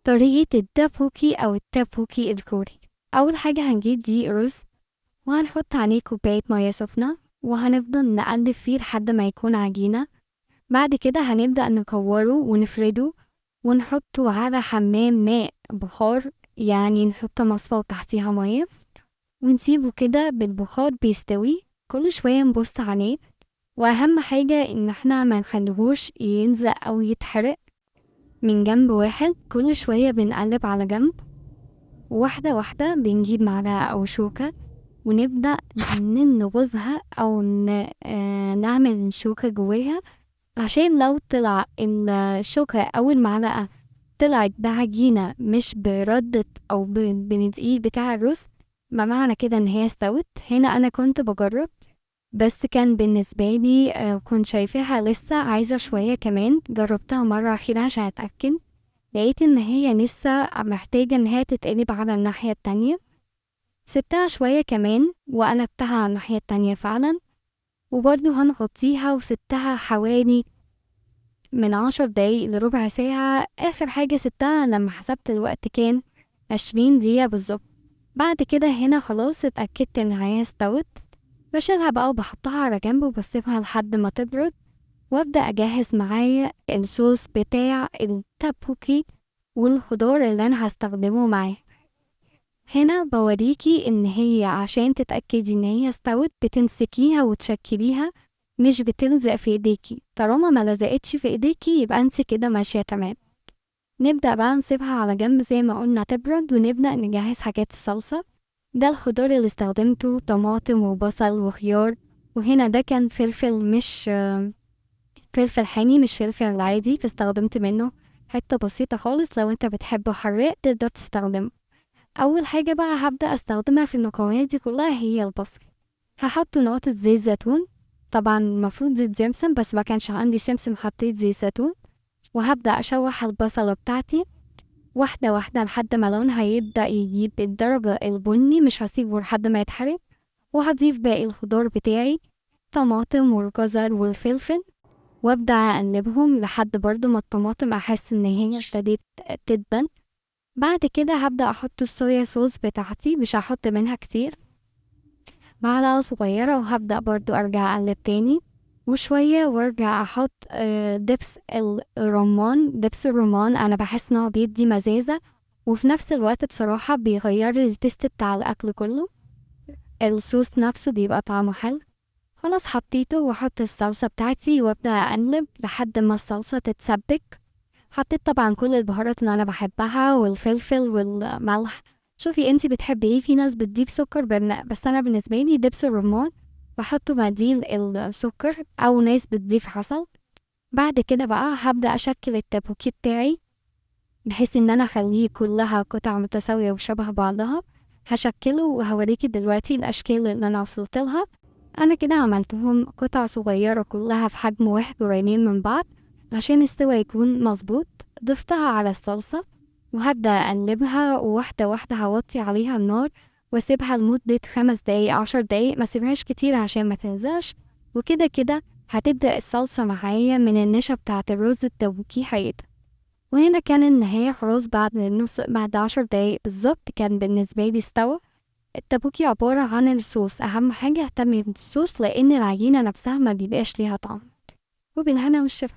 طريقة التابوكي أو التابوكي الكوري. أول حاجة هنجيب دقيق رز، وهنحط عليه كوباية مياه سخنة، وهنفضل نقلب فيه لحد ما يكون عجينة. بعد كده هنبدأ نكوره ونفرده، ونحطه على حمام ماء بخار، يعني نحط مصفى وتحتيها مية، ونسيبه كده بالبخار بيستوي. كل شوية نبص عليه، وأهم حاجة إن احنا ما نخليهوش يلزق أو يتحرق من جنب واحد. كل شوية بنقلب على جنب، واحدة واحدة بنجيب معلقة أو شوكة، ونبدأ نغزها أو نعمل شوكة جواها، عشان لو طلع الشوكة أو المعلقة طلعت بعجينة مش بردة أو بالدقيق بتاع الرز، ما معنى كده إن هي استوت. هنا أنا كنت بجرب، بس كان بالنسبة لي كنت شايفاها لسه عايزة شوية كمان. جربتها مرة أخيرة عشان أتأكد، لقيت إن هي لسه محتاجة إن هي تتقلب على الناحية التانية. سبتها شوية كمان وقلبتها على الناحية التانية فعلا، وبرضه هنغطيها وسبتها حوالي من 10 دقايق لربع ساعة. آخر حاجة سبتها لما حسبت الوقت كان 20 دقيقة بالظبط. بعد كده هنا خلاص اتأكدت إن هي استوت، بشيلها بقى وبحطها على جنب وبسيبها لحد ما تبرد، وابدأ أجهز معايا الصوص بتاع التابوكي والخضار اللي أنا هستخدمه معاه. هنا بوريكي ان هي عشان تتأكدي ان هي استوت بتمسكيها وتشكليها، مش بتلزق في ايديكي. طالما ما لزقتش في ايديكي يبقى انت كده ماشية تمام. نبدأ بقى نسيبها على جنب زي ما قلنا تبرد، ونبدأ نجهز حاجات الصلصة. ده الخضار اللي استخدمته طماطم وبصل وخيار، وهنا ده كان فلفل، مش فلفل حامي، مش فلفل العادي، فاستخدمت منه حتة بسيطة خالص. لو انت بتحبه حراق تقدر تستخدمه. اول حاجه بقى هبدا استخدمها في المكونات دي كلها هي البصل. هحط نقطه زيت زيتون، طبعا المفروض زيت سمسم بس ما كانش عندي سمسم، حطيت زيت زيتون. وهبدا اشوح البصله بتاعتي واحده واحده لحد ما لونها يبدا يجيب الدرجه البني، مش هسيبه لحد ما يتحرق. وهضيف باقي الخضار بتاعي، طماطم والجزر والفلفل، وابدا اقلبهم لحد برضو ما الطماطم احس ان هي ابتدت تدبل. بعد كده هبدأ أحط الصويا صوص بتاعتي، مش هحط منها كتير، معلقة صغيرة. وهبدأ برضو أرجع أقلب تاني وشوية، وارجع أحط دبس الرمان. دبس الرمان أنا بحس إن هو بيدي مزازة، وفي نفس الوقت بصراحة بيغير التست بتاع الأكل كله. الصوص نفسه بيبقى طعمه حلو. خلاص حطيته، واحط الصلصة بتاعتي وابدأ اقلب لحد ما الصلصة تتسبك. حطيت طبعا كل البهارات اللي انا بحبها والفلفل والملح. شوفي انتي بتحبي ايه، في ناس بتضيف سكر بس انا بالنسبة لي دبس الرمان بحطه بديل السكر، او ناس بتضيف عسل. بعد كده بقى هبدأ اشكل التابوكي بتاعي، بحيث ان انا اخليه كلها قطع متساوية وشبه بعضها. هشكله وهوريكي دلوقتي الاشكال اللي انا وصلت لها. انا كده عملتهم قطع صغيرة كلها في حجم واحد قريبين من بعض عشان السوا يكون مظبوط. ضفتها على الصلصة، وهبدأ اقلبها واحدة واحدة. هوطي عليها النار واسيبها لمدة 5 دقايق 10 دقايق، ما سيبهاش كتير عشان ما تلزقش. وكده كده هتبدأ الصلصة معايا من النشا بتاعة الرز التبوكي هيدا. وهنا كان النهاية خلاص، بعد 10 دقايق بالظبط كان بالنسبة لي استوى. التابوكي عبارة عن الصوص، أهم حاجة اهتمي بالصوص لأن العجينة نفسها ما بيبقاش ليها طعم. وبالهنا والشفا.